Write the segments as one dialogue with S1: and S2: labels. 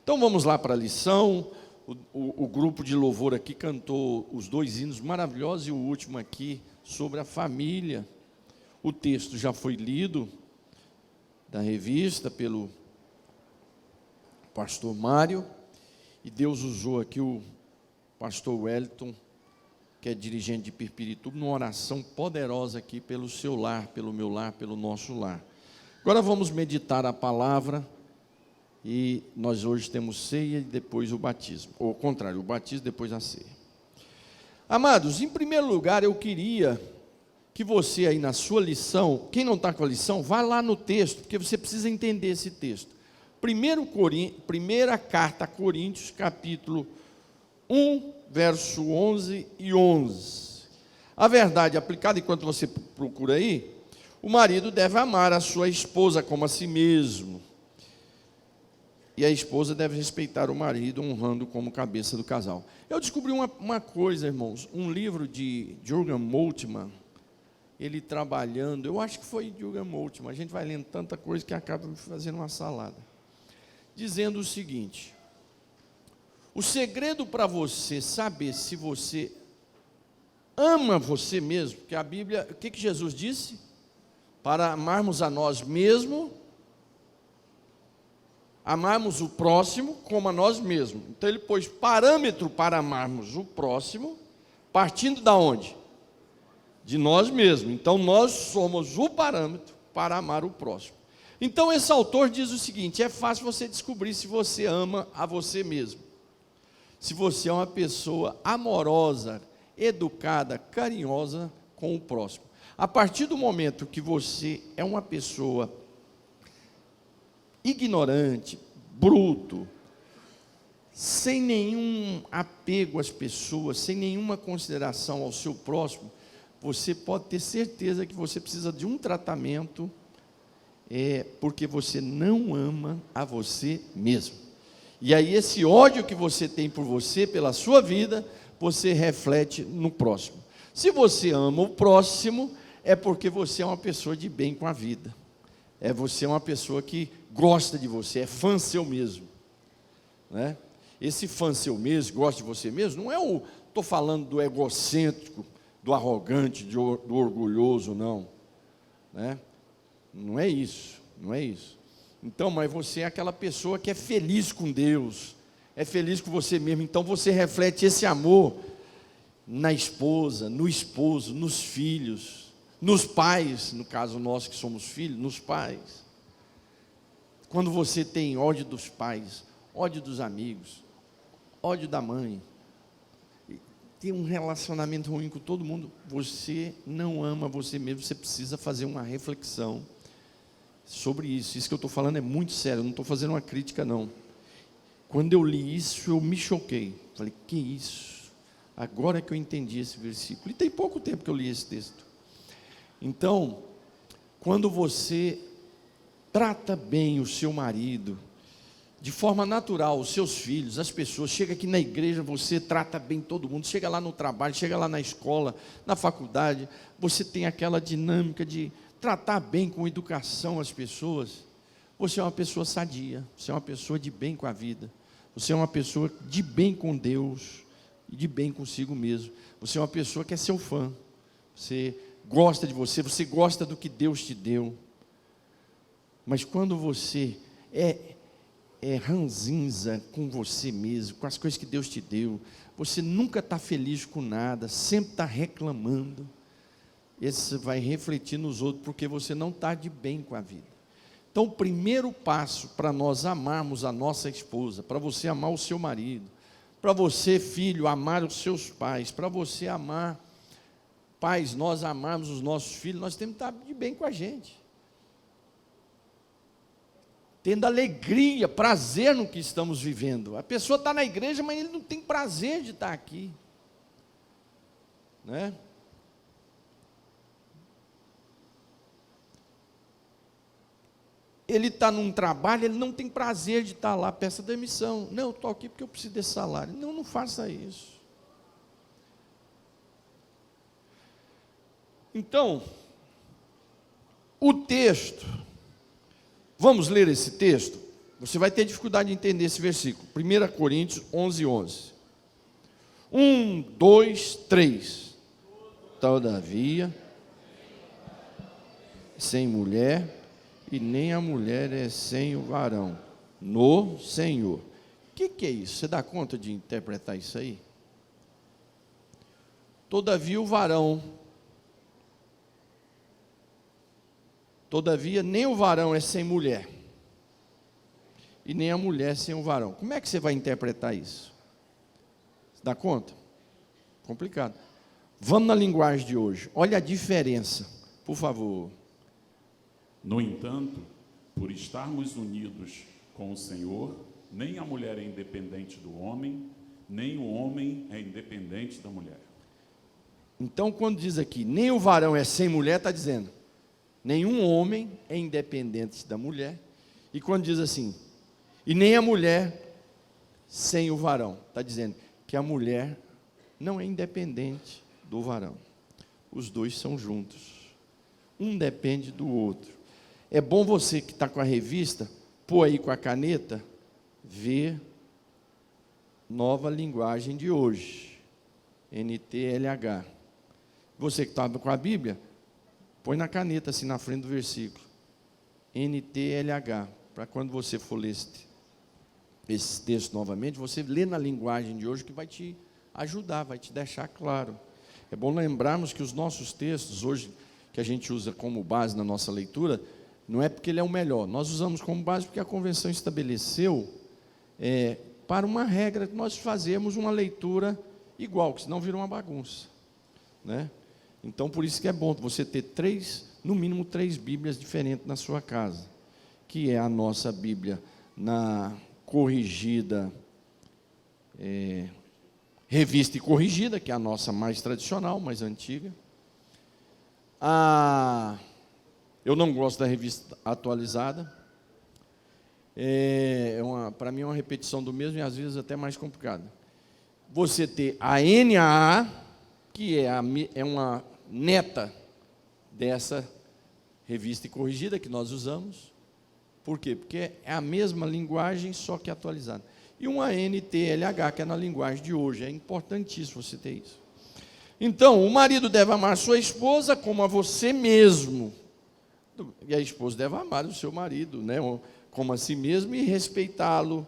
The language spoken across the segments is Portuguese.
S1: Então vamos lá para a lição. O grupo de louvor aqui cantou os 2 hinos maravilhosos e o último aqui sobre a família. O texto já foi lido da revista pelo pastor Mário, e Deus usou aqui o pastor Wellington, que é dirigente de Pirpirituba, numa oração poderosa aqui pelo seu lar, pelo meu lar, pelo nosso lar. Agora vamos meditar a palavra, e nós hoje temos ceia e depois o batismo, ou ao contrário, o batismo depois a ceia. Amados, em primeiro lugar eu queria que você aí na sua lição, quem não está com a lição, vá lá no texto, porque você precisa entender esse texto. Primeira carta a Coríntios, capítulo 1, verso 11 e 11. A verdade aplicada, enquanto você procura aí, o marido deve amar a sua esposa como a si mesmo. E a esposa deve respeitar o marido, honrando como cabeça do casal. Eu descobri uma coisa, irmãos, um livro de Jürgen Moltmann, ele trabalhando, eu acho que foi Jürgen Moltmann, a gente vai lendo tanta coisa que acaba fazendo uma salada, dizendo o seguinte: o segredo para você saber se você ama você mesmo, porque a Bíblia, o que Jesus disse? Para amarmos a nós mesmos, amarmos o próximo como a nós mesmos. Então ele pôs parâmetro para amarmos o próximo, partindo da onde? De nós mesmos. Então nós somos o parâmetro para amar o próximo. Então esse autor diz o seguinte: é fácil você descobrir se você ama a você mesmo, se você é uma pessoa amorosa, educada, carinhosa com o próximo. A partir do momento que você é uma pessoa ignorante, bruto, sem nenhum apego às pessoas, sem nenhuma consideração ao seu próximo, você pode ter certeza que você precisa de um tratamento, porque você não ama a você mesmo. E aí esse ódio que você tem por você, pela sua vida, você reflete no próximo. Se você ama o próximo, é porque você é uma pessoa de bem com a vida. Você é uma pessoa que gosta de você, é fã seu mesmo, né? Esse fã seu mesmo, gosta de você mesmo, não é estou falando do egocêntrico, do arrogante, do orgulhoso, não, né? Não é isso, não é isso. Então, mas você é aquela pessoa que é feliz com Deus, é feliz com você mesmo, então você reflete esse amor na esposa, no esposo, nos filhos, nos pais, no caso nosso que somos filhos, nos pais. Quando você tem ódio dos pais, ódio dos amigos, ódio da mãe, tem um relacionamento ruim com todo mundo, você não ama você mesmo, você precisa fazer uma reflexão sobre isso. Isso que eu estou falando é muito sério, eu não estou fazendo uma crítica não. Quando eu li isso, eu me choquei, falei, que isso? Agora que eu entendi esse versículo, e tem pouco tempo que eu li esse texto. Então, quando você trata bem o seu marido, de forma natural, os seus filhos, as pessoas, chega aqui na igreja, você trata bem todo mundo, chega lá no trabalho, chega lá na escola, na faculdade, você tem aquela dinâmica de tratar bem com educação as pessoas, você é uma pessoa sadia, você é uma pessoa de bem com a vida, você é uma pessoa de bem com Deus e de bem consigo mesmo, você é uma pessoa que é seu fã, você gosta de você gosta do que Deus te deu. Mas quando você é ranzinza com você mesmo, com as coisas que Deus te deu, você nunca está feliz com nada, sempre está reclamando, isso vai refletir nos outros, porque você não está de bem com a vida. Então o primeiro passo para nós amarmos a nossa esposa, para você amar o seu marido, para você, filho, amar os seus pais, para você amar, pais, nós amarmos os nossos filhos, nós temos que estar de bem com a gente, tendo alegria, prazer no que estamos vivendo. A pessoa está na igreja, mas ele não tem prazer de estar aqui, né? Ele está num trabalho, ele não tem prazer de estar lá, peça demissão. Não, eu estou aqui porque eu preciso desse salário. Não, não faça isso. Então, o texto, vamos ler esse texto? Você vai ter dificuldade de entender esse versículo. 1 Coríntios 11, 11. 1, 2, 3. Todavia, sem mulher, e nem a mulher é sem o varão, no Senhor. O que é isso? Você dá conta de interpretar isso aí? Todavia o varão, todavia nem o varão é sem mulher, e nem a mulher sem o varão. Como é que você vai interpretar isso? Você dá conta? Complicado. Vamos na linguagem de hoje. Olha a diferença, por favor.
S2: No entanto, por estarmos unidos com o Senhor, nem a mulher é independente do homem, nem o homem é independente da mulher.
S1: Então, quando diz aqui, nem o varão é sem mulher, está dizendo, nenhum homem é independente da mulher. E quando diz assim, e nem a mulher sem o varão, está dizendo que a mulher não é independente do varão. Os dois são juntos. Um depende do outro. É bom você que está com a revista, pôr aí com a caneta, ver nova linguagem de hoje. NTLH. Você que está com a Bíblia, põe na caneta assim na frente do versículo. NTLH. Para quando você for ler esse texto novamente, você lê na linguagem de hoje que vai te ajudar, vai te deixar claro. É bom lembrarmos que os nossos textos hoje, que a gente usa como base na nossa leitura, não é porque ele é o melhor. Nós usamos como base porque a convenção estabeleceu para uma regra que nós fazemos uma leitura igual, que senão vira uma bagunça, né? Então, por isso que é bom você ter no mínimo três Bíblias diferentes na sua casa, que é a nossa Bíblia na corrigida, revista e corrigida, que é a nossa mais tradicional, mais antiga. Eu não gosto da revista atualizada. Para mim é uma repetição do mesmo e às vezes até mais complicada. Você ter a NAA, que é uma neta dessa revista e corrigida que nós usamos. Por quê? Porque é a mesma linguagem, só que atualizada. E uma NTLH, que é na linguagem de hoje. É importantíssimo você ter isso. Então, o marido deve amar sua esposa como a você mesmo. E a esposa deve amar o seu marido, né, como a si mesmo, e respeitá-lo,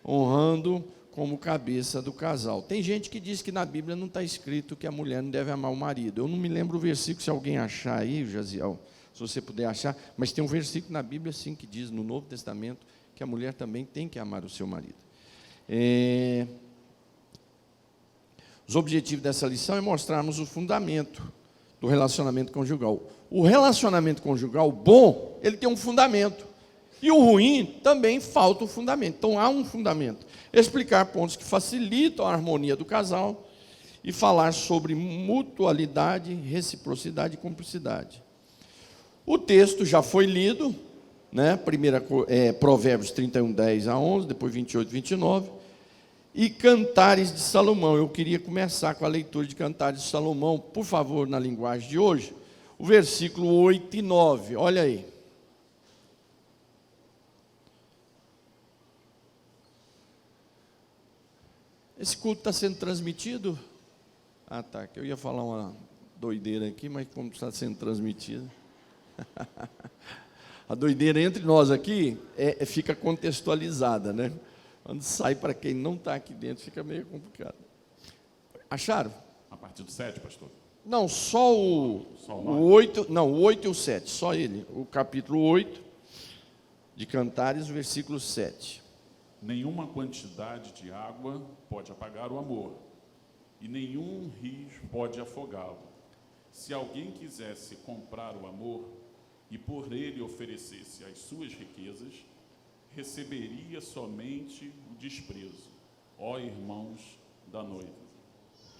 S1: honrando como cabeça do casal. Tem gente que diz que na Bíblia não está escrito que a mulher não deve amar o marido. Eu não me lembro o versículo, se alguém achar aí, Jaziel, se você puder achar, mas tem um versículo na Bíblia, sim, que diz no Novo Testamento que a mulher também tem que amar o seu marido. Os objetivos dessa lição é mostrarmos o fundamento do relacionamento conjugal. O relacionamento conjugal bom, ele tem um fundamento. E o ruim também falta o fundamento. Então há um fundamento. Explicar pontos que facilitam a harmonia do casal e falar sobre mutualidade, reciprocidade e cumplicidade. O texto já foi lido, né? Provérbios 31, 10 a 11, depois 28, 29. E Cantares de Salomão. Eu queria começar com a leitura de Cantares de Salomão, por favor, na linguagem de hoje. O versículo 8 e 9, olha aí. Esse culto está sendo transmitido? Ah, tá, que eu ia falar uma doideira aqui, mas como está sendo transmitido. A doideira entre nós aqui fica contextualizada, né? Quando sai para quem não está aqui dentro, fica meio complicado. Acharam?
S2: A partir do 7, pastor?
S1: Não, só o 8, não, o 8 e o 7, só ele. O capítulo 8 de Cantares, versículo 7.
S2: Nenhuma quantidade de água pode apagar o amor, e nenhum rio pode afogá-lo. Se alguém quisesse comprar o amor e por ele oferecesse as suas riquezas, receberia somente o desprezo, ó irmãos da noiva,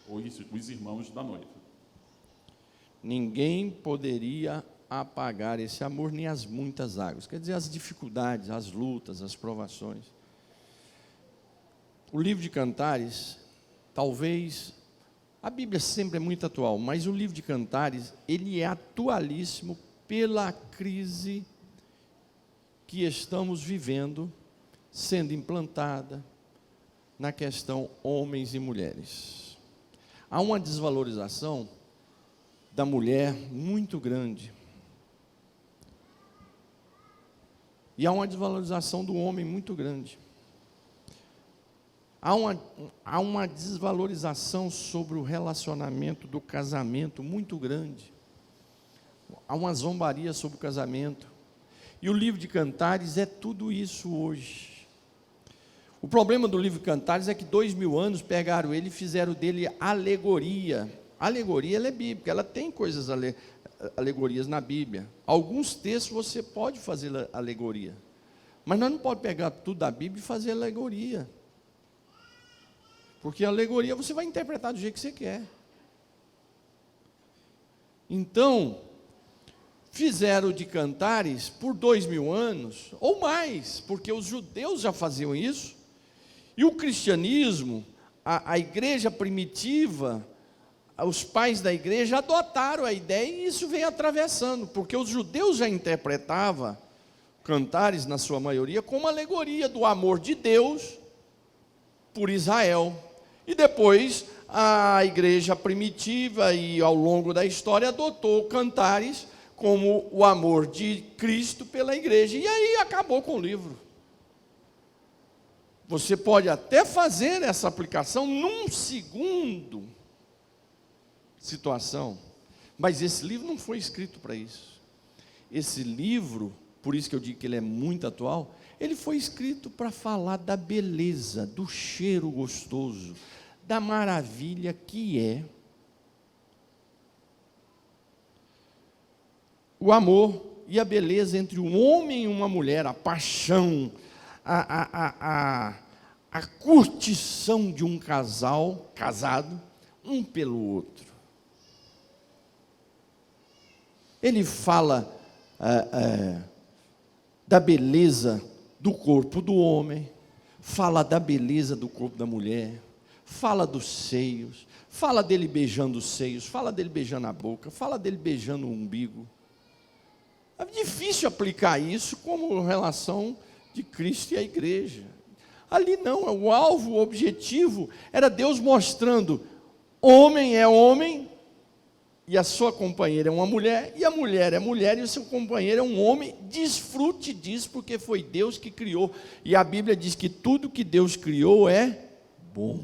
S2: ou os irmãos da noiva.
S1: Ninguém poderia apagar esse amor, nem as muitas águas. Quer dizer, as dificuldades, as lutas, as provações. O livro de Cantares, talvez, a Bíblia sempre é muito atual, mas o livro de Cantares, ele é atualíssimo pela crise que estamos vivendo, sendo implantada na questão homens e mulheres. Há uma desvalorização da mulher muito grande. E há uma desvalorização do homem muito grande. Há uma desvalorização sobre o relacionamento do casamento muito grande. Há uma zombaria sobre o casamento. E o livro de Cantares é tudo isso hoje. O problema do livro de Cantares é que 2000 anos pegaram ele e fizeram dele alegoria. Alegoria, ela é bíblica, ela tem coisas alegorias na Bíblia. Alguns textos você pode fazer alegoria. Mas nós não podemos pegar tudo da Bíblia e fazer alegoria. Porque a alegoria você vai interpretar do jeito que você quer. Então, fizeram de Cantares por 2000 anos, ou mais, porque os judeus já faziam isso, e o cristianismo, a igreja primitiva, os pais da igreja adotaram a ideia, e isso vem atravessando, porque os judeus já interpretavam Cantares, na sua maioria, como alegoria do amor de Deus por Israel. E depois a igreja primitiva e ao longo da história adotou Cantares como o amor de Cristo pela igreja. E aí acabou com o livro. Você pode até fazer essa aplicação num segundo situação, mas esse livro não foi escrito para isso. Esse livro, por isso que eu digo que ele é muito atual, ele foi escrito para falar da beleza, do cheiro gostoso, da maravilha que é o amor e a beleza entre um homem e uma mulher, a paixão, a curtição de um casal casado, um pelo outro. Ele fala da beleza do corpo do homem, fala da beleza do corpo da mulher, fala dos seios, fala dele beijando os seios, fala dele beijando a boca, fala dele beijando o umbigo. É difícil aplicar isso como relação de Cristo e a igreja. Ali não, o alvo, o objetivo era Deus mostrando: homem é homem, e a sua companheira é uma mulher, e a mulher é mulher, e o seu companheiro é um homem. Desfrute disso, porque foi Deus que criou. E a Bíblia diz que tudo que Deus criou é bom.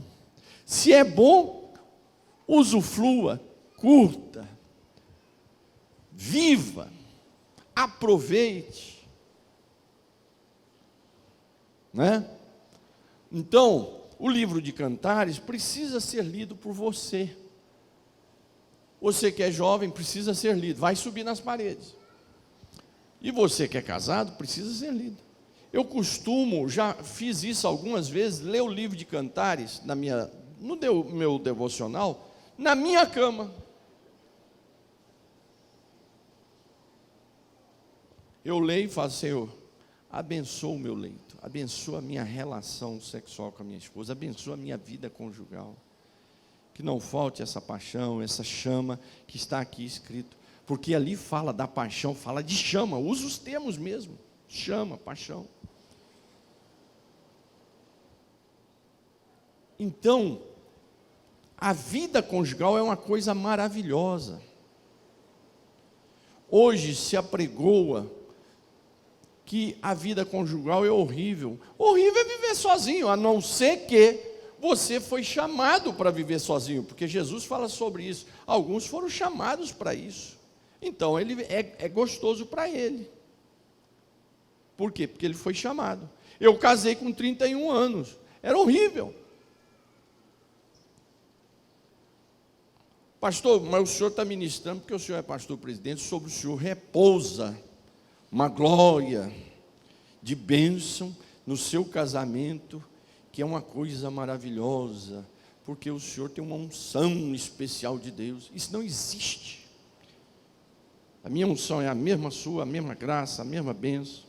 S1: Se é bom, usufrua, curta, viva, aproveite. Né? Então, o livro de Cantares precisa ser lido por você. Você que é jovem precisa ser lido, vai subir nas paredes. E você que é casado precisa ser lido. Eu costumo, já fiz isso algumas vezes, ler o livro de Cantares no meu devocional, na minha cama. Eu leio e falo: Senhor, abençoa o meu leito, abençoa a minha relação sexual com a minha esposa, abençoa a minha vida conjugal. Que não falte essa paixão, essa chama que está aqui escrito. Porque ali fala da paixão, fala de chama, usa os termos mesmo. Chama, paixão. Então, a vida conjugal é uma coisa maravilhosa. Hoje se apregoa que a vida conjugal é horrível. Horrível é viver sozinho, a não ser que você foi chamado para viver sozinho, porque Jesus fala sobre isso. Alguns foram chamados para isso. Então, ele é gostoso para ele. Por quê? Porque ele foi chamado. Eu casei com 31 anos. Era horrível. Pastor, mas o senhor está ministrando, porque o senhor é pastor presidente, sobre o senhor repousa uma glória de bênção no seu casamento, que é uma coisa maravilhosa, porque o senhor tem uma unção especial de Deus. Isso não existe. A minha unção é a mesma sua, a mesma graça, a mesma bênção,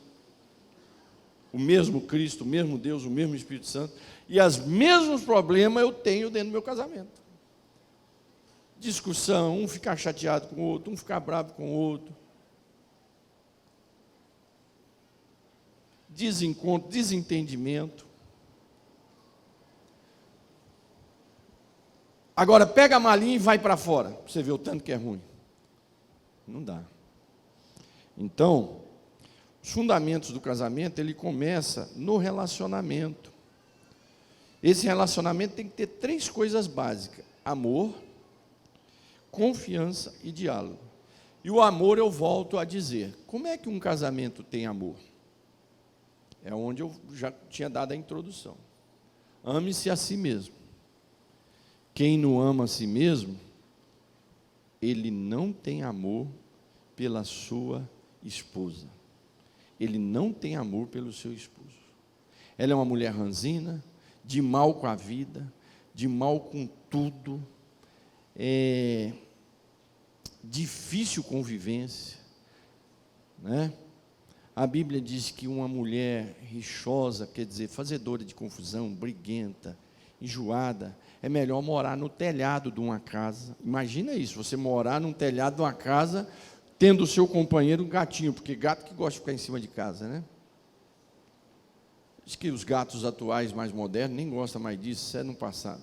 S1: o mesmo Cristo, o mesmo Deus, o mesmo Espírito Santo, e os mesmos problemas eu tenho dentro do meu casamento. Discussão, um ficar chateado com o outro, um ficar bravo com o outro. desencontro, desentendimento. Agora, pega a malinha e vai para fora, para você ver o tanto que é ruim. Não dá. Então, os fundamentos do casamento, ele começa no relacionamento. Esse relacionamento tem que ter 3 coisas básicas: amor, confiança e diálogo. E o amor, eu volto a dizer, como é que um casamento tem amor? É onde eu já tinha dado a introdução. Ame-se a si mesmo. Quem não ama a si mesmo, ele não tem amor pela sua esposa. Ele não tem amor pelo seu esposo. Ela é uma mulher ranzina, de mal com a vida, de mal com tudo, difícil convivência, né? A Bíblia diz que uma mulher rixosa, quer dizer, fazedora de confusão, briguenta, enjoada, é melhor morar no telhado de uma casa. Imagina isso, você morar num telhado de uma casa, tendo o seu companheiro um gatinho, porque gato que gosta de ficar em cima de casa, né? Diz que os gatos atuais, mais modernos, nem gostam mais disso, isso é no passado.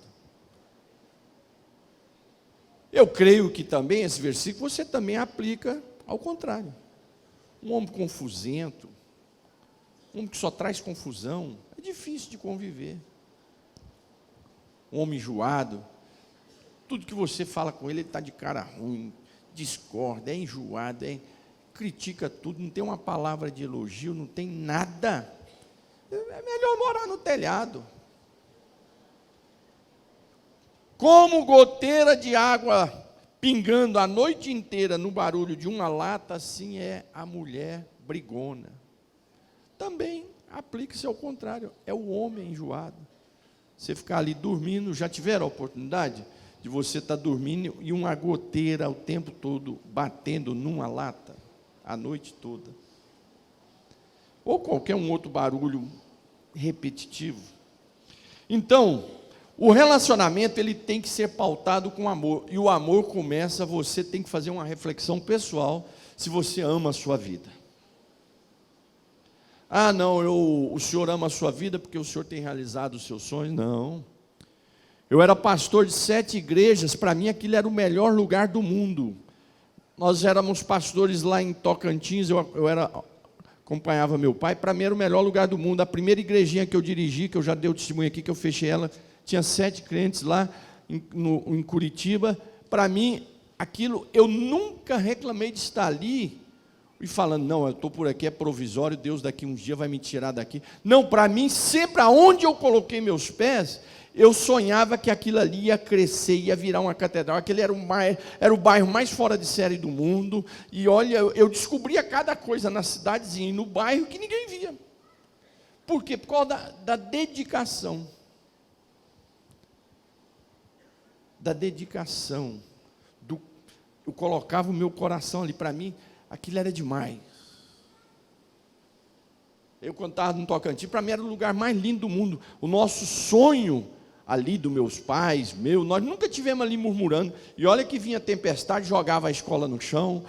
S1: Eu creio que também esse versículo você também aplica ao contrário. Um homem confusento, um homem que só traz confusão, é difícil de conviver. Um homem enjoado, tudo que você fala com ele está de cara ruim, discorda, é enjoado, critica tudo, não tem uma palavra de elogio, não tem nada. É melhor morar no telhado. Como goteira de água pingando a noite inteira no barulho de uma lata, assim é a mulher brigona. Também aplica-se ao contrário, é o homem enjoado. Você ficar ali dormindo, já tiveram a oportunidade de você estar dormindo e uma goteira o tempo todo batendo numa lata, a noite toda? Ou qualquer um outro barulho repetitivo. Então, o relacionamento ele tem que ser pautado com amor, e o amor começa, você tem que fazer uma reflexão pessoal, se você ama a sua vida. Ah, não, o senhor ama a sua vida porque o senhor tem realizado os seus sonhos? Não. Eu era pastor de 7 igrejas, para mim aquilo era o melhor lugar do mundo. Nós éramos pastores lá em Tocantins, eu acompanhava meu pai, para mim era o melhor lugar do mundo. A primeira igrejinha que eu dirigi, que eu já dei o testemunho aqui, que eu fechei ela, tinha 7 crentes lá em Curitiba. Para mim, aquilo, eu nunca reclamei de estar ali e falando, não, eu estou por aqui, é provisório, Deus daqui uns dias vai me tirar daqui. Não, para mim, sempre aonde eu coloquei meus pés, eu sonhava que aquilo ali ia crescer, ia virar uma catedral. Aquele era o bairro mais fora de série do mundo. E olha, eu descobria cada coisa na cidadezinha e no bairro que ninguém via. Por quê? Por causa da dedicação. Da dedicação. Eu colocava o meu coração ali, para mim, aquilo era demais. Eu, quando estava no Tocantins, para mim era o lugar mais lindo do mundo. O nosso sonho ali dos meus pais, nós nunca tivemos ali murmurando. E olha que vinha tempestade, jogava a escola no chão,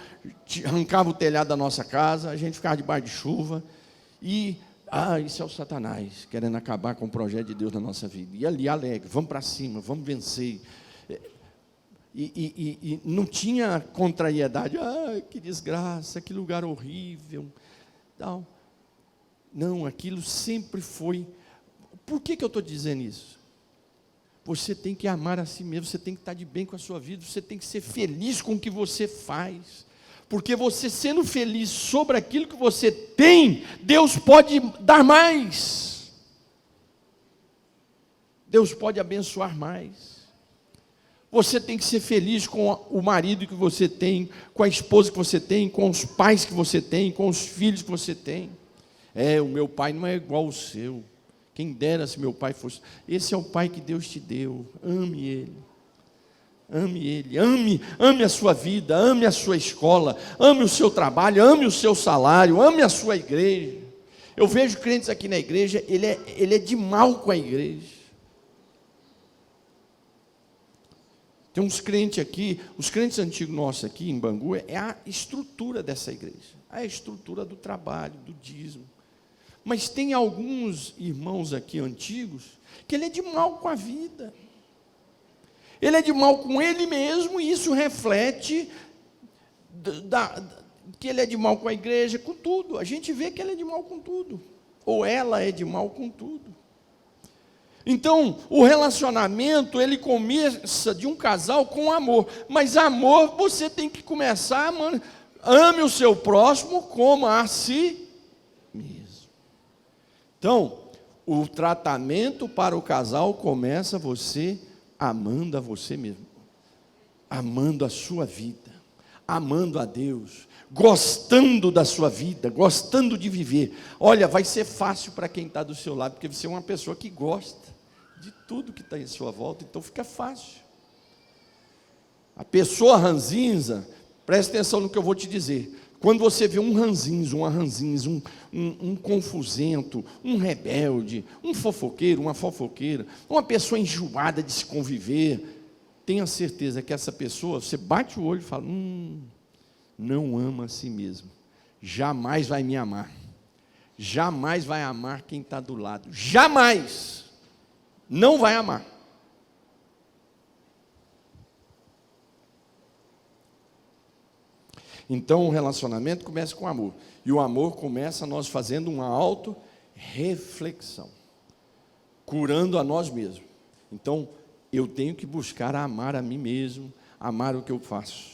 S1: arrancava o telhado da nossa casa, a gente ficava debaixo de chuva. E, isso é o Satanás, querendo acabar com o projeto de Deus na nossa vida. E ali, alegre, vamos para cima, vamos vencer. E não tinha contrariedade, que desgraça, que lugar horrível. Não, aquilo sempre foi. Por que eu estou dizendo isso? Você tem que amar a si mesmo, você tem que estar de bem com a sua vida, você tem que ser feliz com o que você faz, porque você sendo feliz sobre aquilo que você tem, Deus pode dar mais, Deus pode abençoar mais. Você tem que ser feliz com o marido que você tem, com a esposa que você tem, com os pais que você tem, com os filhos que você tem. O meu pai não é igual ao seu. Quem dera se meu pai fosse. Esse é o pai que Deus te deu. Ame ele. Ame ele. Ame a sua vida. Ame a sua escola. Ame o seu trabalho. Ame o seu salário. Ame a sua igreja. Eu vejo crentes aqui na igreja, ele é de mal com a igreja. Tem uns crentes aqui, os crentes antigos nossos aqui em Bangu, é a estrutura dessa igreja. É a estrutura do trabalho, do dízimo. Mas tem alguns irmãos aqui antigos que ele é de mal com a vida. Ele é de mal com ele mesmo, e isso reflete que ele é de mal com a igreja, com tudo. A gente vê que ele é de mal com tudo. Ou ela é de mal com tudo. Então, o relacionamento, ele começa de um casal com amor. Mas amor, você tem que começar amando. Ame o seu próximo como a si mesmo. Então, o tratamento para o casal começa você amando a você mesmo. Amando a sua vida. Amando a Deus. Gostando da sua vida, gostando de viver. Olha, vai ser fácil para quem está do seu lado, porque você é uma pessoa que gosta de tudo que está em sua volta, então fica fácil. A pessoa ranzinza, presta atenção no que eu vou te dizer. Quando você vê um ranzinza, um confusento, um rebelde, um fofoqueiro, uma fofoqueira, uma pessoa enjoada de se conviver, tenha certeza que essa pessoa, você bate o olho e fala, não ama a si mesmo, jamais vai me amar, jamais vai amar quem está do lado, jamais, não vai amar. Então o relacionamento começa com amor, e o amor começa nós fazendo uma auto-reflexão, curando a nós mesmos. Então eu tenho que buscar amar a mim mesmo, amar o que eu faço.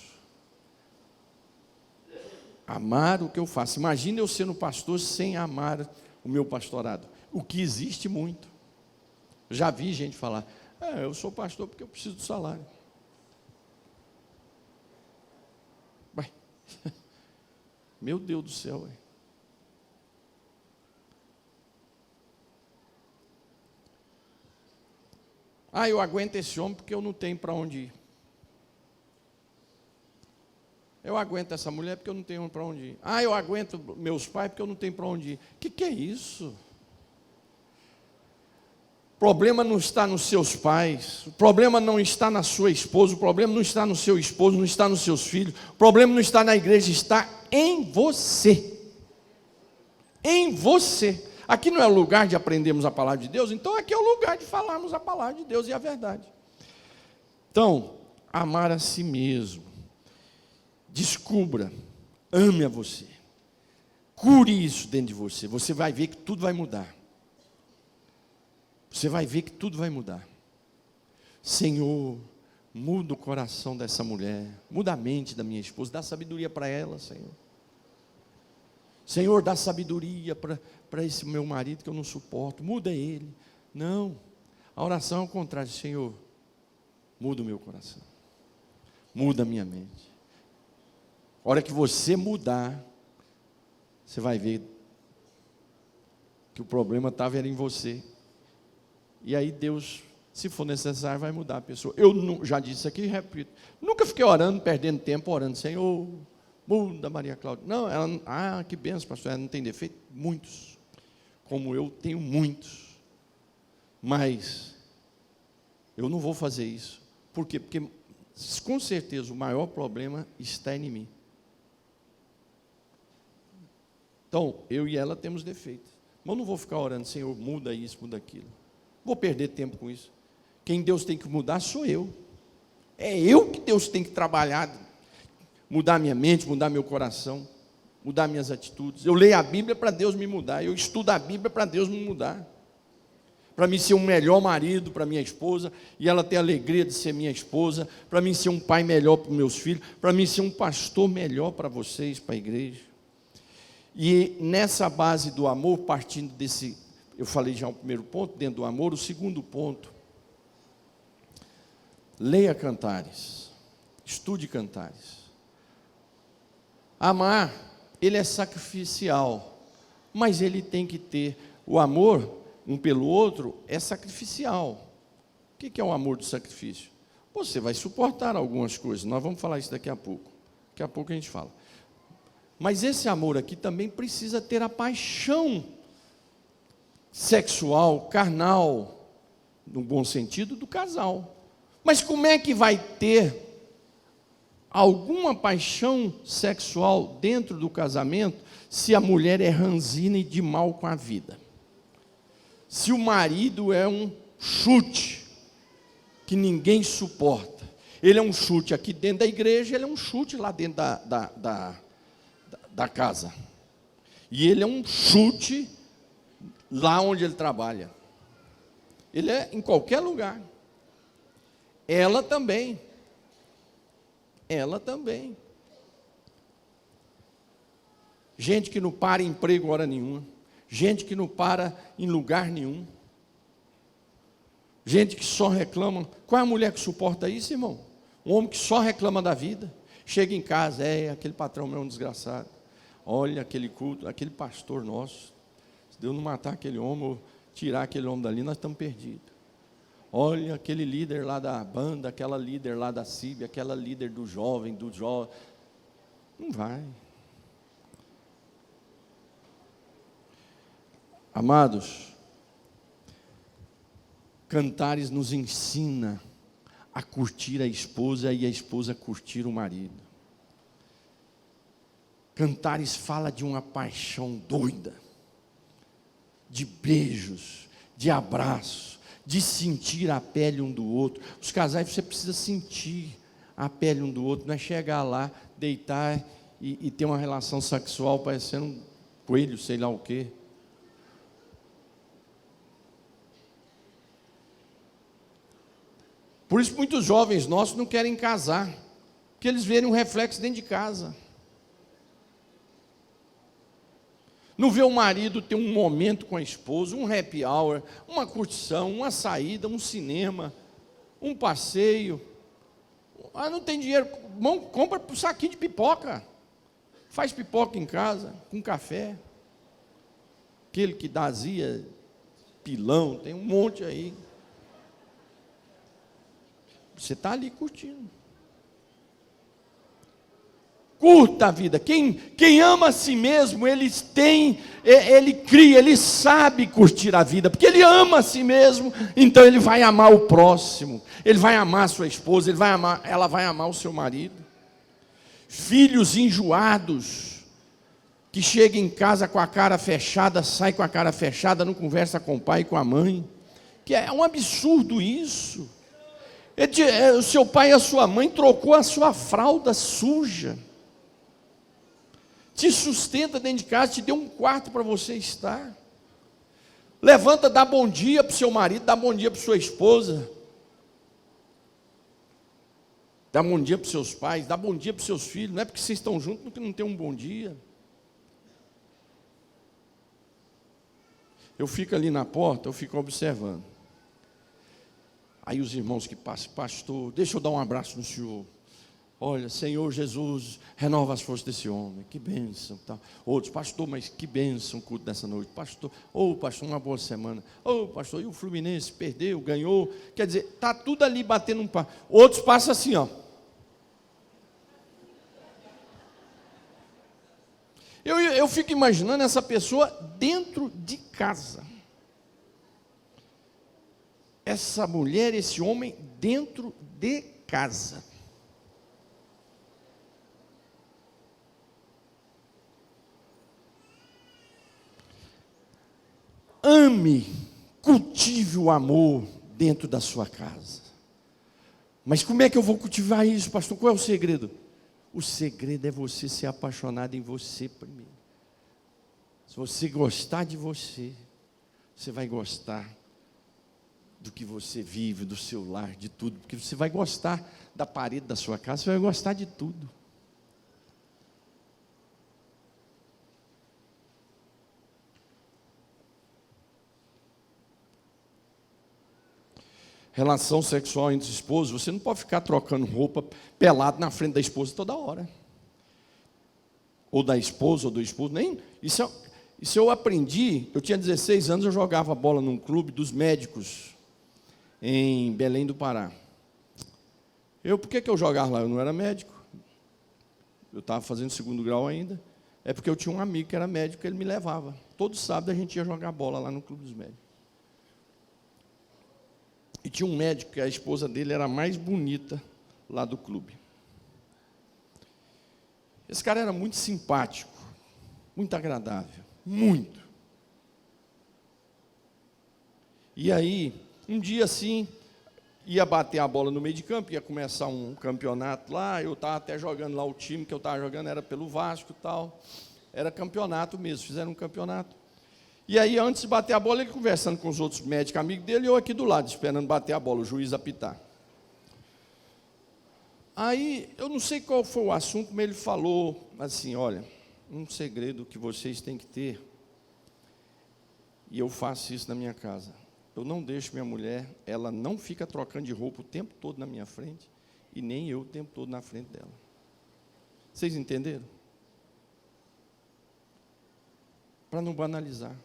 S1: Amar o que eu faço. Imagina eu sendo pastor sem amar o meu pastorado. O que existe muito. Já vi gente falar, eu sou pastor porque eu preciso do salário. Vai. Meu Deus do céu. Eu aguento esse homem porque eu não tenho para onde ir. Eu aguento essa mulher porque eu não tenho para onde ir. Eu aguento meus pais porque eu não tenho para onde ir. O que é isso? O problema não está nos seus pais, o problema não está na sua esposa, o problema não está no seu esposo, não está nos seus filhos, o problema não está na igreja, está em você. Em você. Aqui não é o lugar de aprendermos a palavra de Deus, então aqui é o lugar de falarmos a palavra de Deus e a verdade. Então, amar a si mesmo. Descubra, ame a você. Cure isso dentro de você. Você vai ver que tudo vai mudar. Você vai ver que tudo vai mudar. Senhor, muda o coração dessa mulher, muda a mente da minha esposa, dá sabedoria para ela, Senhor. Senhor, dá sabedoria para esse meu marido que eu não suporto, muda ele. Não, a oração é o contrário. Senhor, muda o meu coração, muda a minha mente. A hora que você mudar, você vai ver que o problema estava em você. E aí Deus, se for necessário, vai mudar a pessoa. Eu já disse aqui e repito, nunca fiquei orando, perdendo tempo, orando, Senhor, muda Maria Cláudia. Não, ela, que benção, pastor, ela não tem defeito? Muitos, como eu tenho muitos. Mas eu não vou fazer isso. Por quê? Porque com certeza o maior problema está em mim. Então, eu e ela temos defeitos. Mas eu não vou ficar orando, Senhor, muda isso, muda aquilo. Vou perder tempo com isso. Quem Deus tem que mudar sou eu. É eu que Deus tem que trabalhar, mudar minha mente, mudar meu coração, mudar minhas atitudes. Eu leio a Bíblia para Deus me mudar, eu estudo a Bíblia para Deus me mudar. Para mim ser um melhor marido para minha esposa, e ela ter a alegria de ser minha esposa, para mim ser um pai melhor para os meus filhos, para mim ser um pastor melhor para vocês, para a igreja. E nessa base do amor, partindo desse, eu falei já o primeiro ponto, dentro do amor, o segundo ponto, leia Cantares, estude Cantares. Amar, ele é sacrificial, mas ele tem que ter, o amor um pelo outro é sacrificial. O que é o amor do sacrifício? Você vai suportar algumas coisas, nós vamos falar isso daqui a pouco a gente fala. Mas esse amor aqui também precisa ter a paixão sexual, carnal, no bom sentido, do casal. Mas como é que vai ter alguma paixão sexual dentro do casamento se a mulher é ranzina e de mal com a vida. Se o marido é um chute que ninguém suporta. Ele é um chute aqui dentro da igreja, ele é um chute lá dentro da casa. E ele é um chute lá onde ele trabalha. Ele é em qualquer lugar. Ela também. Ela também. Gente que não para em emprego hora nenhuma. Gente que não para em lugar nenhum. Gente que só reclama. Qual é a mulher que suporta isso, irmão? Um homem que só reclama da vida. Chega em casa, aquele patrão meu é um desgraçado. Olha aquele culto, aquele pastor nosso. Se Deus não matar aquele homem, ou tirar aquele homem dali, nós estamos perdidos. Olha aquele líder lá da banda, aquela líder lá da CIB, aquela líder do jovem. Não vai. Amados, Cantares nos ensina a curtir a esposa e a esposa curtir o marido. Cantares fala de uma paixão doida, de beijos, de abraços, de sentir a pele um do outro. Os casais, você precisa sentir a pele um do outro, não é chegar lá, deitar e ter uma relação sexual parecendo um coelho, sei lá o quê. Por isso muitos jovens nossos não querem casar, porque eles verem um reflexo dentro de casa. Não vê o marido ter um momento com a esposa, um happy hour, uma curtição, uma saída, um cinema, um passeio. Ah, não tem dinheiro, irmão, compra um saquinho de pipoca. Faz pipoca em casa, com café. Aquele que dá azia, pilão, tem um monte aí. Você está ali curtindo. Curta a vida. Quem ama a si mesmo, ele cria, ele sabe curtir a vida, porque ele ama a si mesmo, então ele vai amar o próximo, ele vai amar a sua esposa, ela vai amar o seu marido. Filhos enjoados, que chegam em casa com a cara fechada, sai com a cara fechada, não conversa com o pai e com a mãe, que é um absurdo isso. O seu pai e a sua mãe trocou a sua fralda suja, te sustenta dentro de casa, te deu um quarto para você estar. Levanta, dá bom dia para o seu marido, dá bom dia para sua esposa, dá bom dia para os seus pais, dá bom dia para os seus filhos. Não é porque vocês estão juntos que não tem um bom dia. Eu fico ali na porta, eu fico observando. Aí os irmãos que passam, pastor, deixa eu dar um abraço no senhor. Olha, Senhor Jesus, renova as forças desse homem, que bênção. Tá. Outros, pastor, mas que bênção o culto dessa noite. Pastor, pastor, uma boa semana. Pastor, e o Fluminense perdeu, ganhou. Quer dizer, está tudo ali batendo um papo. Outros passam assim, ó. Eu fico imaginando essa pessoa dentro de casa. Essa mulher, esse homem dentro de casa. Ame, cultive o amor dentro da sua casa. Mas como é que eu vou cultivar isso, pastor? Qual é o segredo? O segredo é você ser apaixonado em você primeiro. Se você gostar de você, você vai gostar do que você vive, do seu lar, de tudo. Porque você vai gostar da parede da sua casa, você vai gostar de tudo. Relação sexual entre esposos, você não pode ficar trocando roupa pelado na frente da esposa toda hora. Ou da esposa, ou do esposo, nem. Isso eu aprendi, eu tinha 16 anos, eu jogava bola num clube dos médicos, em Belém do Pará. Por que eu jogava lá? Eu não era médico. Eu estava fazendo 2º grau ainda. É porque eu tinha um amigo que era médico, ele me levava. Todo sábado a gente ia jogar bola lá no clube dos médicos. E tinha um médico que a esposa dele era a mais bonita lá do clube. Esse cara era muito simpático, muito agradável, muito. E aí, um dia assim, ia bater a bola no meio de campo, ia começar um campeonato lá, eu estava até jogando lá, o time que eu estava jogando era pelo Vasco e tal, era campeonato mesmo, fizeram um campeonato. E aí, antes de bater a bola, ele conversando com os outros médicos amigos dele, e eu aqui do lado, esperando bater a bola, o juiz apitar. Aí, eu não sei qual foi o assunto, mas ele falou assim, olha, um segredo que vocês têm que ter, e eu faço isso na minha casa, eu não deixo minha mulher, ela não fica trocando de roupa o tempo todo na minha frente, e nem eu o tempo todo na frente dela. Vocês entenderam? Para não banalizar.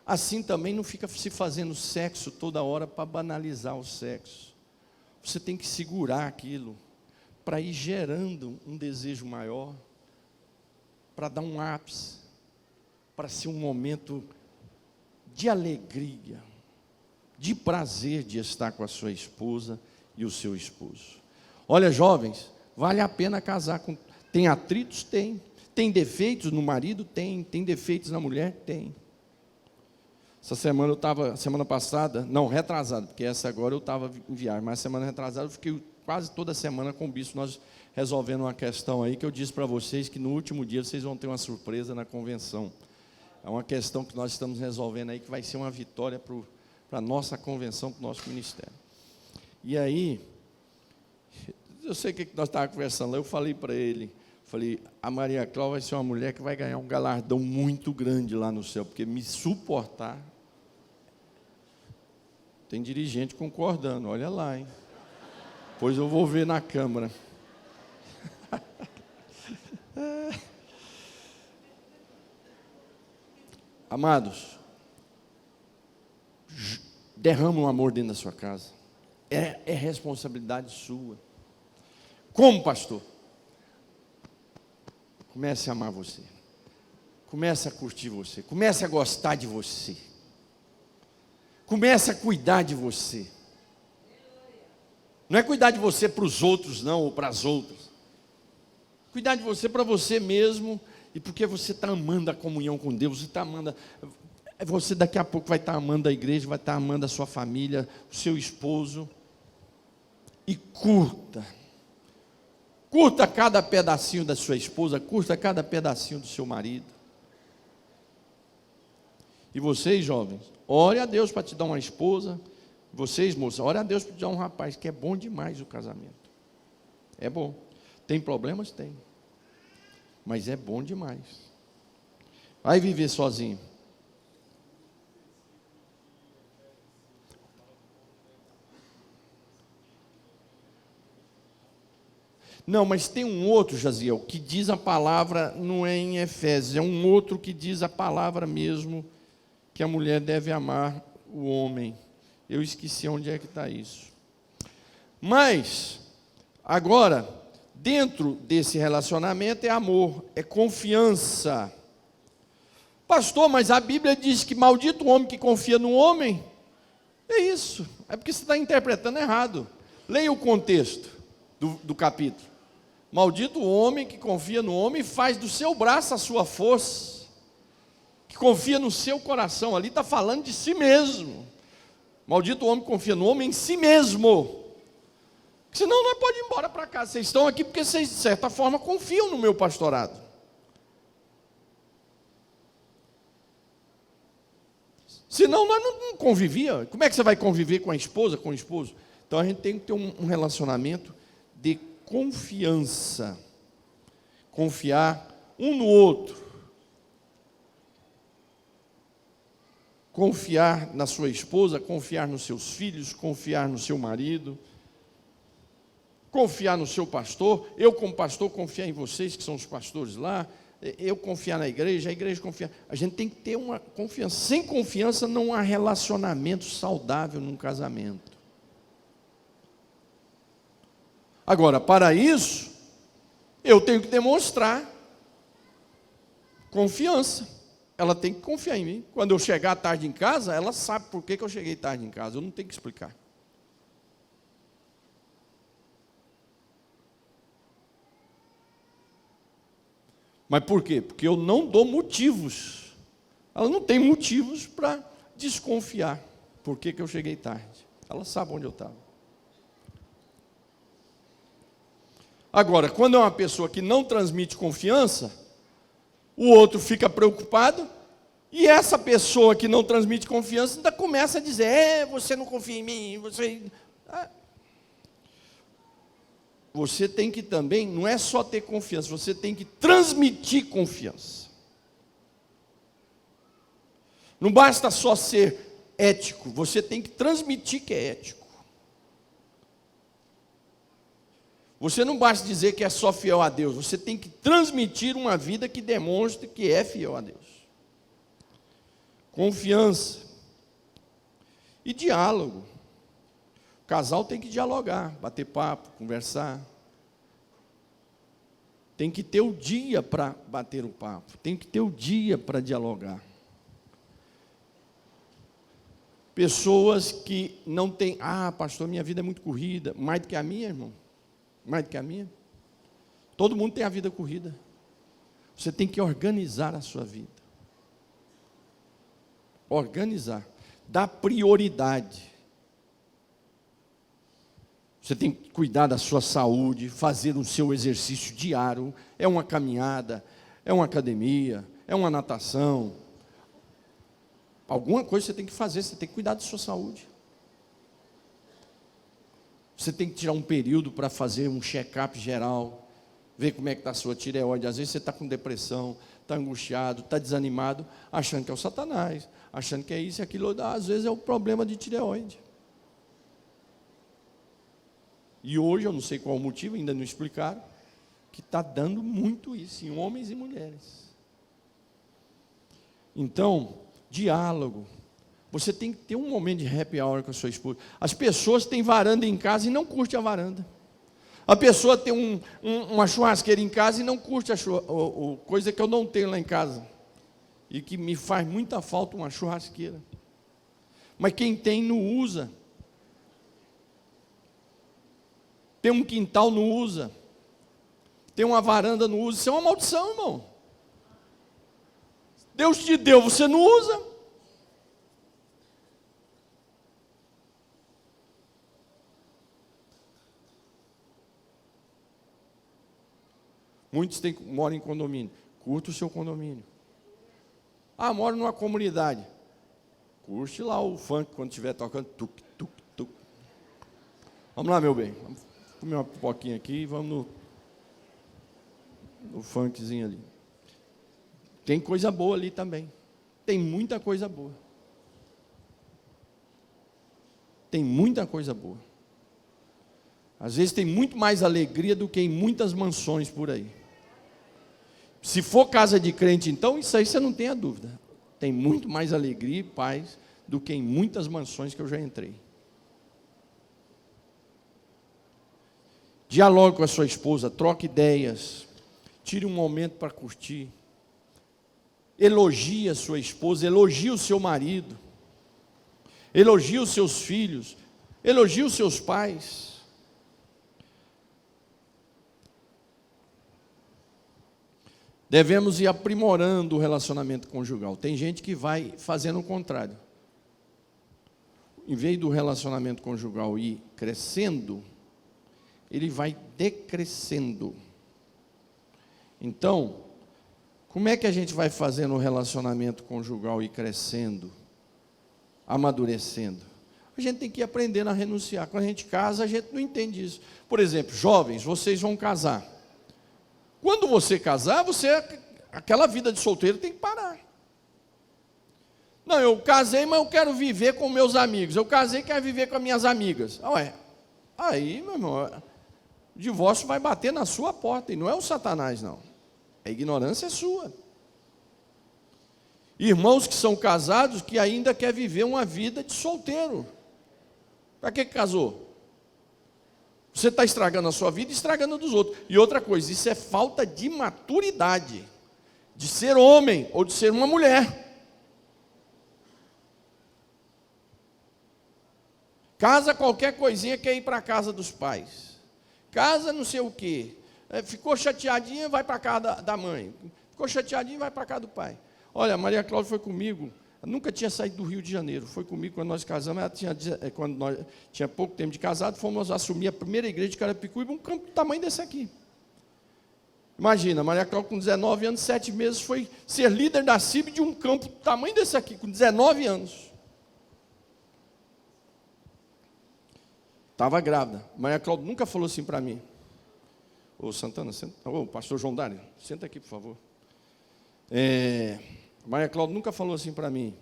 S1: Assim também não fica se fazendo sexo toda hora para banalizar o sexo. Você tem que segurar aquilo, para ir gerando um desejo maior, para dar um ápice, para ser um momento de alegria, de prazer de estar com a sua esposa e o seu esposo. Olha, jovens, vale a pena casar com... Tem atritos? Tem. Tem defeitos no marido? Tem. Tem defeitos na mulher? Tem. Essa semana eu estava, semana passada, não, retrasada, porque essa agora eu estava em viagem, mas semana retrasada eu fiquei quase toda semana com o bispo, nós resolvendo uma questão aí, que eu disse para vocês que no último dia vocês vão ter uma surpresa na convenção. É uma questão que nós estamos resolvendo aí, que vai ser uma vitória para a nossa convenção, para o nosso ministério. E aí, eu sei o que nós estávamos conversando lá, eu falei para ele, a Maria Cláudia vai ser uma mulher que vai ganhar um galardão muito grande lá no céu, porque me suportar, tem dirigente concordando, olha lá, hein? Pois eu vou ver na Câmara. Amados, derrama um amor dentro da sua casa. É responsabilidade sua. Como, pastor? Comece a amar você. Comece a curtir você. Comece a gostar de você. Comece a cuidar de você. Não é cuidar de você para os outros, não, ou para as outras. Cuidar de você para você mesmo, e porque você está amando a comunhão com Deus, você está amando. Você daqui a pouco vai estar amando a igreja, vai estar amando a sua família, o seu esposo. E curta. Curta cada pedacinho da sua esposa, curta cada pedacinho do seu marido. E vocês, jovens, ore a Deus para te dar uma esposa. Vocês, moças, ore a Deus para te dar um rapaz, que é bom demais o casamento. É bom. Tem problemas? Tem. Mas é bom demais. Vai viver sozinho. Não, mas tem um outro, Jaziel, que diz a palavra, não é em Efésios, é um outro que diz a palavra mesmo, que a mulher deve amar o homem. Eu esqueci onde é que está isso. Mas, agora, dentro desse relacionamento é amor, é confiança. Pastor, mas a Bíblia diz que maldito o homem que confia no homem. É isso, é porque você está interpretando errado. Leia o contexto do capítulo. Maldito o homem que confia no homem e faz do seu braço a sua força, que confia no seu coração. Ali está falando de si mesmo. Maldito o homem que confia no homem em si mesmo. Senão nós podemos ir embora para casa. Vocês estão aqui porque vocês, de certa forma, confiam no meu pastorado. Senão nós não convivíamos. Como é que você vai conviver com a esposa, com o esposo? Então a gente tem que ter um relacionamento de confiança. Confiar um no outro. Confiar na sua esposa, confiar nos seus filhos, confiar no seu marido, confiar no seu pastor. Eu, como pastor, confiar em vocês, que são os pastores lá. Eu confiar na igreja, a igreja confiar. A gente tem que ter uma confiança. Sem confiança não há relacionamento saudável num casamento. Agora, para isso, eu tenho que demonstrar confiança. Ela tem que confiar em mim. Quando eu chegar tarde em casa, ela sabe por que eu cheguei tarde em casa. Eu não tenho que explicar. Mas por quê? Porque eu não dou motivos. Ela não tem motivos para desconfiar. Por que eu cheguei tarde? Ela sabe onde eu estava. Agora, quando é uma pessoa que não transmite confiança, o outro fica preocupado, e essa pessoa que não transmite confiança ainda começa a dizer, você não confia em mim, você... Você tem que também, não é só ter confiança, você tem que transmitir confiança. Não basta só ser ético, você tem que transmitir que é ético. Você não basta dizer que é só fiel a Deus, você tem que transmitir uma vida que demonstre que é fiel a Deus. Confiança e diálogo. O casal tem que dialogar, bater papo, conversar. Tem que ter o dia para bater o papo, tem que ter o dia para dialogar. Pessoas que não têm, pastor, minha vida é muito corrida, mais do que a minha, irmão. Mais do que a minha. Todo mundo tem a vida corrida. Você tem que organizar a sua vida. Organizar. Dar prioridade. Você tem que cuidar da sua saúde, fazer o seu exercício diário. É uma caminhada, é uma academia, é uma natação. Alguma coisa você tem que fazer, você tem que cuidar da sua saúde. Você tem que tirar um período para fazer um check-up geral, ver como é que está a sua tireoide. Às vezes você está com depressão, está angustiado, está desanimado, achando que é o Satanás, achando que é isso e aquilo. Às vezes é o problema de tireoide. E hoje, eu não sei qual o motivo, ainda não explicaram, que está dando muito isso em homens e mulheres. Então, diálogo. Você tem que ter um momento de happy hour com a sua esposa. As pessoas têm varanda em casa e não curtem a varanda. A pessoa tem uma churrasqueira em casa e não curte coisa que eu não tenho lá em casa. E que me faz muita falta uma churrasqueira. Mas quem tem não usa. Tem um quintal, não usa. Tem uma varanda, não usa. Isso é uma maldição, irmão. Deus te deu, você não usa. Muitos moram em condomínio. Curta o seu condomínio. Moro numa comunidade. Curte lá o funk quando estiver tocando. Tuc, tuc, tuc. Vamos lá, meu bem. Vamos comer uma pipoquinha aqui e vamos no funkzinho ali. Tem coisa boa ali também. Tem muita coisa boa. Tem muita coisa boa. Às vezes tem muito mais alegria do que em muitas mansões por aí. Se for casa de crente, então, isso aí você não tem a dúvida. Tem muito mais alegria e paz do que em muitas mansões que eu já entrei. Dialogue com a sua esposa, troque ideias, tire um momento para curtir. Elogie a sua esposa, elogie o seu marido, elogie os seus filhos, elogie os seus pais. Devemos ir aprimorando o relacionamento conjugal. Tem gente que vai fazendo o contrário. Em vez do relacionamento conjugal ir crescendo, ele vai decrescendo. Então, como é que a gente vai fazendo o relacionamento conjugal ir crescendo, amadurecendo? A gente tem que ir aprendendo a renunciar. Quando a gente casa, a gente não entende isso. Por exemplo, jovens, vocês vão casar. Quando você casar, aquela vida de solteiro tem que parar. Não, eu casei, mas eu quero viver com meus amigos. Eu casei e quero viver com as minhas amigas. Aí, meu irmão, o divórcio vai bater na sua porta. E não é o Satanás, não. A ignorância é sua. Irmãos que são casados que ainda quer viver uma vida de solteiro. Para que casou? Você está estragando a sua vida e estragando a dos outros. E outra coisa, isso é falta de maturidade. De ser homem ou de ser uma mulher. Casa qualquer coisinha quer ir para a casa dos pais. Casa não sei o quê. Ficou chateadinha, vai para a casa da mãe. Ficou chateadinha, vai para a casa do pai. Olha, a Maria Cláudia foi comigo, nunca tinha saído do Rio de Janeiro. Foi comigo quando nós casamos, quando nós tinha pouco tempo de casado, fomos assumir a primeira igreja de Carapicuíba, um campo do tamanho desse aqui. Imagina, a Maria Cláudia com 19 anos, 7 meses, foi ser líder da CIB de um campo do tamanho desse aqui, com 19 anos. Estava grávida. Maria Cláudia nunca falou assim para mim. Ô Santana, senta. Ô pastor João Dário, senta aqui, por favor. Maria Cláudia nunca falou assim para mim.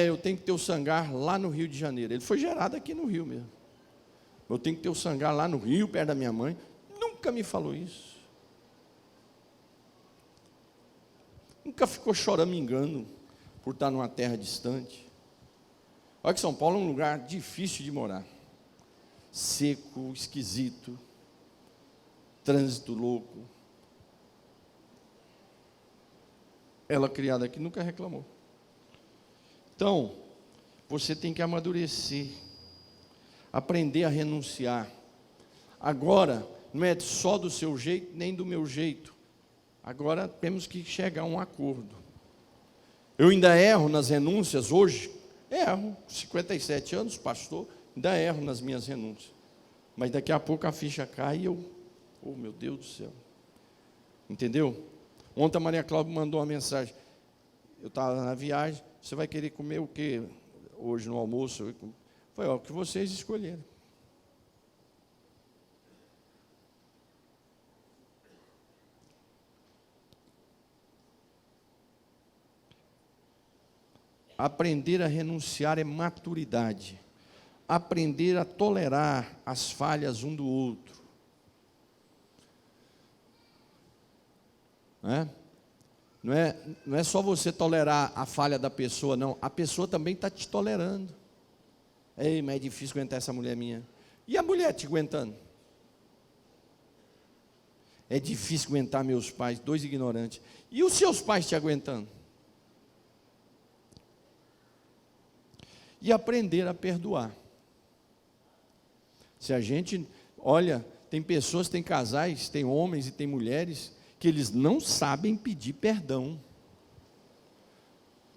S1: Eu tenho que ter o sangar lá no Rio de Janeiro. Ele foi gerado aqui no Rio mesmo. Eu tenho que ter o sangar lá no Rio, perto da minha mãe. Nunca me falou isso. Nunca ficou choramingando por estar numa terra distante. Olha que São Paulo é um lugar difícil de morar. Seco, esquisito, trânsito louco. Ela criada aqui nunca reclamou. Então, você tem que amadurecer, aprender a renunciar. Agora, não é só do seu jeito, nem do meu jeito. Agora temos que chegar a um acordo. Eu ainda erro nas renúncias hoje. Erro, 57 anos, pastor, ainda erro nas minhas renúncias. Mas daqui a pouco a ficha cai e eu, oh meu Deus do céu. Entendeu? Ontem a Maria Cláudia mandou uma mensagem. Eu estava na viagem, você vai querer comer o que hoje no almoço? Foi o que vocês escolheram. Aprender a renunciar é maturidade. Aprender a tolerar as falhas um do outro. Não é só você tolerar a falha da pessoa, não. A pessoa também está te tolerando. Ei, mas é difícil aguentar essa mulher minha. E a mulher te aguentando? É difícil aguentar meus pais, 2 ignorantes. E os seus pais te aguentando? E aprender a perdoar. Se a gente, olha, tem pessoas, tem casais, tem homens e tem mulheres que eles não sabem pedir perdão.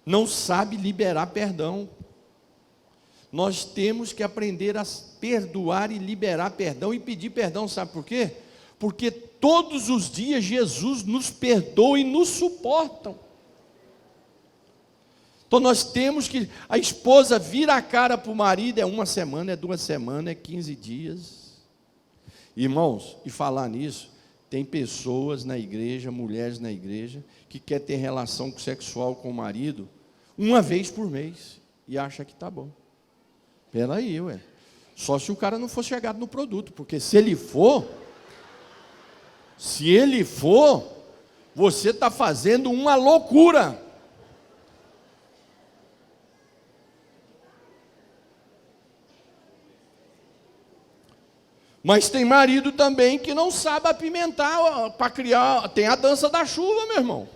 S1: Não sabem liberar perdão. Nós temos que aprender a perdoar e liberar perdão e pedir perdão, sabe por quê? Porque todos os dias Jesus nos perdoa e nos suporta. Então nós temos que, a esposa vira a cara para o marido, é 1 semana, é 2 semanas, é 15 dias. Irmãos, e falar nisso, tem pessoas na igreja, mulheres na igreja, que quer ter relação sexual com o marido 1 vez por mês, e acha que está bom. Espera aí, ué. Só se o cara não for chegado no produto, porque se ele for, você está fazendo uma loucura. Mas tem marido também que não sabe apimentar para criar. Tem a dança da chuva, meu irmão.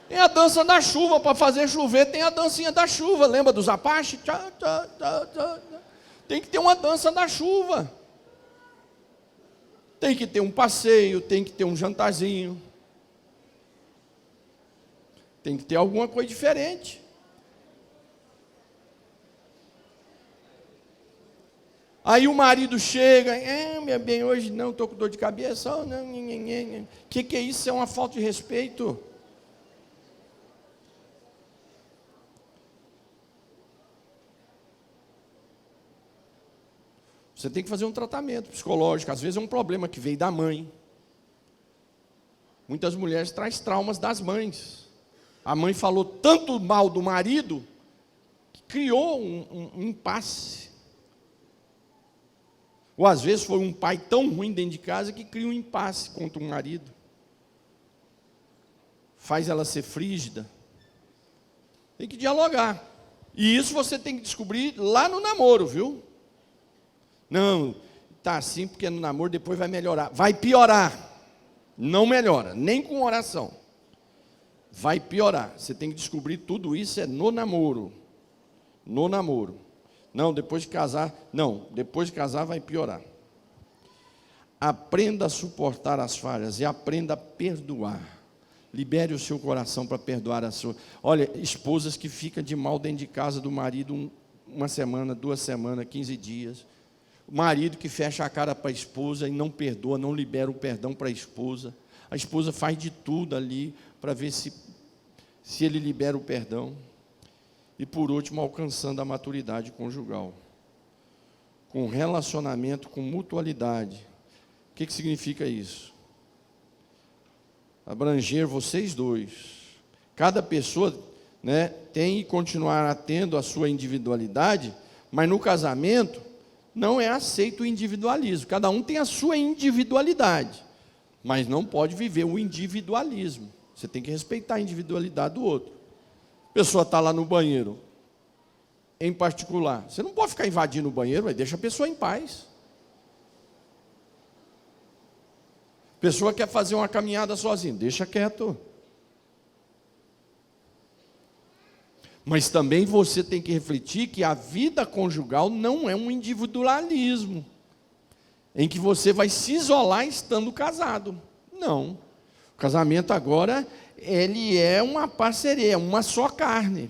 S1: Tem a dança da chuva, para fazer chover, tem a dancinha da chuva. Lembra dos Apache? Tem que ter uma dança da chuva. Tem que ter um passeio, tem que ter um jantarzinho. Tem que ter alguma coisa diferente. Aí o marido chega, meu bem, hoje não, estou com dor de cabeça. Oh, não, que é isso? É uma falta de respeito. Você tem que fazer um tratamento psicológico. Às vezes é um problema que veio da mãe. Muitas mulheres trazem traumas das mães. A mãe falou tanto mal do marido que criou um impasse. Ou às vezes foi um pai tão ruim dentro de casa que cria um impasse contra um marido. Faz ela ser frígida. Tem que dialogar. E isso você tem que descobrir lá no namoro, viu? Não, tá assim porque no namoro depois vai melhorar. Vai piorar. Não melhora, nem com oração. Vai piorar. Você tem que descobrir tudo isso no namoro. No namoro. Não, depois de casar vai piorar. aprenda a suportar as falhas e aprenda a perdoar. Libere o seu coração para perdoar a sua. Olha, esposas que ficam de mal dentro de casa do marido uma semana, 2 semanas, 15 dias. O marido que fecha a cara para a esposa e não perdoa, não libera o perdão para a esposa. A esposa faz de tudo ali para ver se ele libera o perdão. E por último, alcançando a maturidade conjugal. Com relacionamento, com mutualidade. O que significa isso? Abranger vocês dois. Cada pessoa, né, tem e continuará tendo a sua individualidade, mas no casamento não é aceito o individualismo. Cada um tem a sua individualidade, mas não pode viver o individualismo. Você tem que respeitar a individualidade do outro. A pessoa está lá no banheiro, em particular. Você não pode ficar invadindo o banheiro, mas deixa a pessoa em paz. A pessoa quer fazer uma caminhada sozinha, deixa quieto. Mas também você tem que refletir que a vida conjugal não é um individualismo, em que você vai se isolar estando casado. Não. O casamento agora, ele é uma parceria, uma só carne.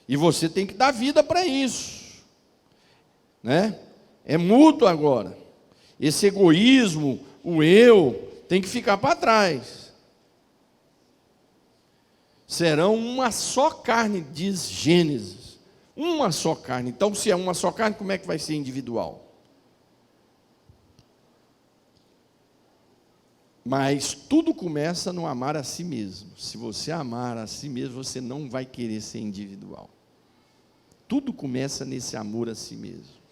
S1: E você tem que dar vida para isso, né? É mútuo agora. Esse egoísmo, o eu, tem que ficar para trás. Serão uma só carne, diz Gênesis. Uma só carne. Então, se é uma só carne, como é que vai ser individual? Mas tudo começa no amar a si mesmo. Se você amar a si mesmo, você não vai querer ser individual. Tudo começa nesse amor a si mesmo.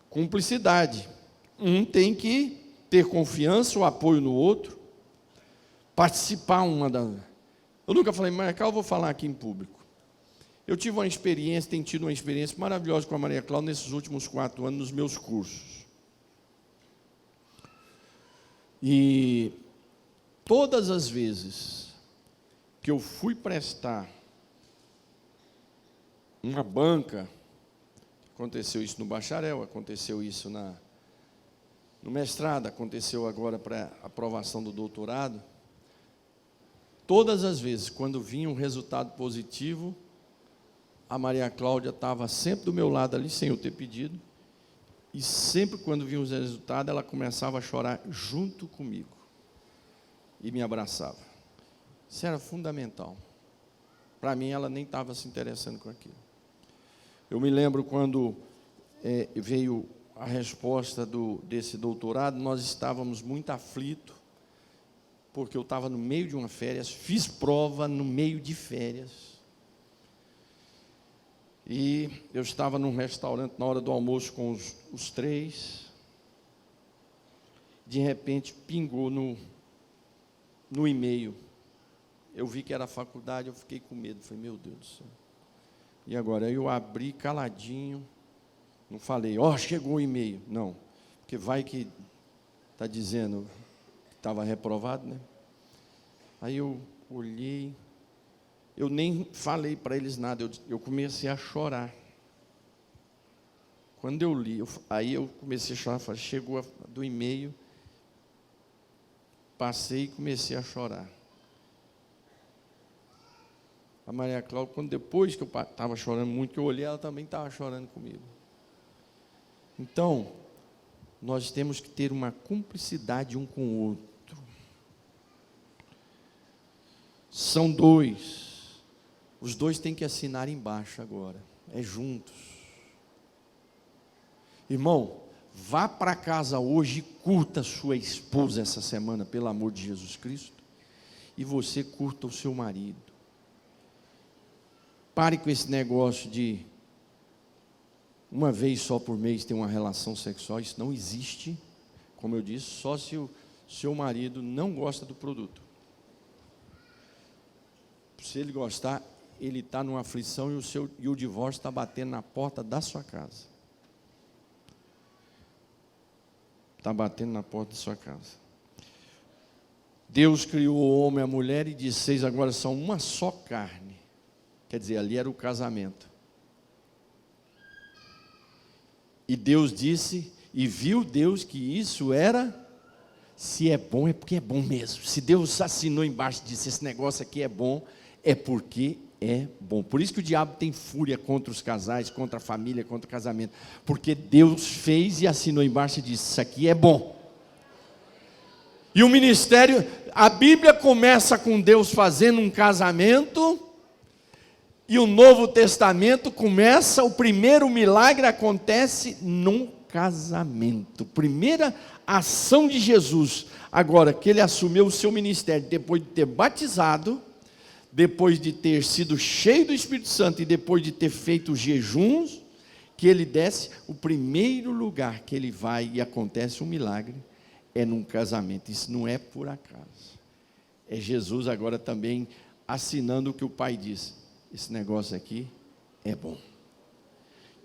S1: Cumplicidade. Um tem que ter confiança, o apoio no outro, participar uma da... Eu nunca falei, Maria Cláudia, eu vou falar aqui em público. Eu tive uma experiência, tenho tido uma experiência maravilhosa com a Maria Cláudia nesses últimos 4 anos nos meus cursos. E todas as vezes que eu fui prestar uma banca, aconteceu isso no bacharel, aconteceu isso no mestrado, aconteceu agora para aprovação do doutorado. Todas as vezes, quando vinha um resultado positivo, a Maria Cláudia estava sempre do meu lado ali, sem eu ter pedido, e sempre quando vinha os resultados, ela começava a chorar junto comigo, e me abraçava. Isso era fundamental. Para mim, ela nem estava se interessando com aquilo. Eu me lembro quando veio a resposta desse doutorado, nós estávamos muito aflitos, porque eu estava no meio de uma férias, fiz prova no meio de férias, e eu estava num restaurante na hora do almoço com os 3, de repente pingou no e-mail, eu vi que era a faculdade, eu fiquei com medo, falei, meu Deus do céu. E agora, eu abri caladinho, não falei, chegou o e-mail. Não, porque vai que está dizendo que estava reprovado, né? Aí eu olhei, eu nem falei para eles nada, eu comecei a chorar. Quando eu li, aí eu comecei a chorar, falei, chegou do e-mail, passei e comecei a chorar. A Maria Cláudia, depois que eu estava chorando muito, que eu olhei, ela também estava chorando comigo. Então, nós temos que ter uma cumplicidade um com o outro. São 2. Os 2 têm que assinar embaixo agora. É juntos. Irmão, vá para casa hoje e curta sua esposa essa semana, pelo amor de Jesus Cristo. E você curta o seu marido. Pare com esse negócio de uma vez só por mês ter uma relação sexual. Isso não existe, como eu disse, só se o seu marido não gosta do produto. Se ele gostar, ele está numa aflição e o divórcio está batendo na porta da sua casa. Está batendo na porta da sua casa. Deus criou o homem e a mulher e disse, vocês agora são uma só carne. Quer dizer, ali era o casamento. E Deus disse, e viu Deus que isso era, se é bom é porque é bom mesmo. Se Deus assinou embaixo e disse, esse negócio aqui é bom, é porque é bom. Por isso que o diabo tem fúria contra os casais, contra a família, contra o casamento. Porque Deus fez e assinou embaixo e disse, isso aqui é bom. E o ministério, a Bíblia começa com Deus fazendo um casamento, e o Novo Testamento começa, o primeiro milagre acontece num casamento. Primeira ação de Jesus, agora que ele assumiu o seu ministério, depois de ter batizado, depois de ter sido cheio do Espírito Santo, e depois de ter feito jejuns, que ele desce, o primeiro lugar que ele vai e acontece um milagre, é num casamento. Isso não é por acaso. É Jesus agora também assinando o que o Pai disse. Esse negócio aqui é bom.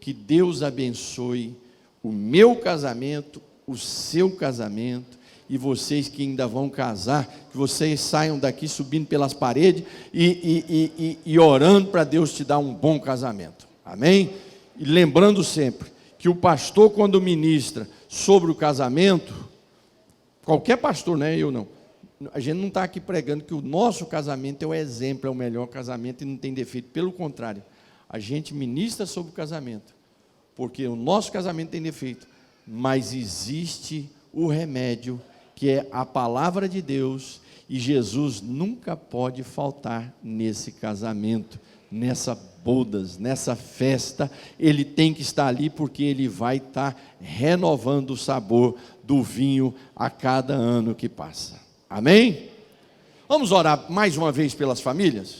S1: Que Deus abençoe o meu casamento, o seu casamento, e vocês que ainda vão casar, que vocês saiam daqui subindo pelas paredes e orando para Deus te dar um bom casamento. Amém? E lembrando sempre que o pastor, quando ministra sobre o casamento, qualquer pastor, não é eu não, a gente não está aqui pregando que o nosso casamento é o exemplo, é o melhor casamento e não tem defeito. Pelo contrário, a gente ministra sobre o casamento, porque o nosso casamento tem defeito, mas existe o remédio, que é a palavra de Deus, e Jesus nunca pode faltar nesse casamento, nessa bodas, nessa festa. Ele tem que estar ali, porque ele vai estar renovando o sabor do vinho a cada ano que passa. Amém? Vamos orar mais uma vez pelas famílias?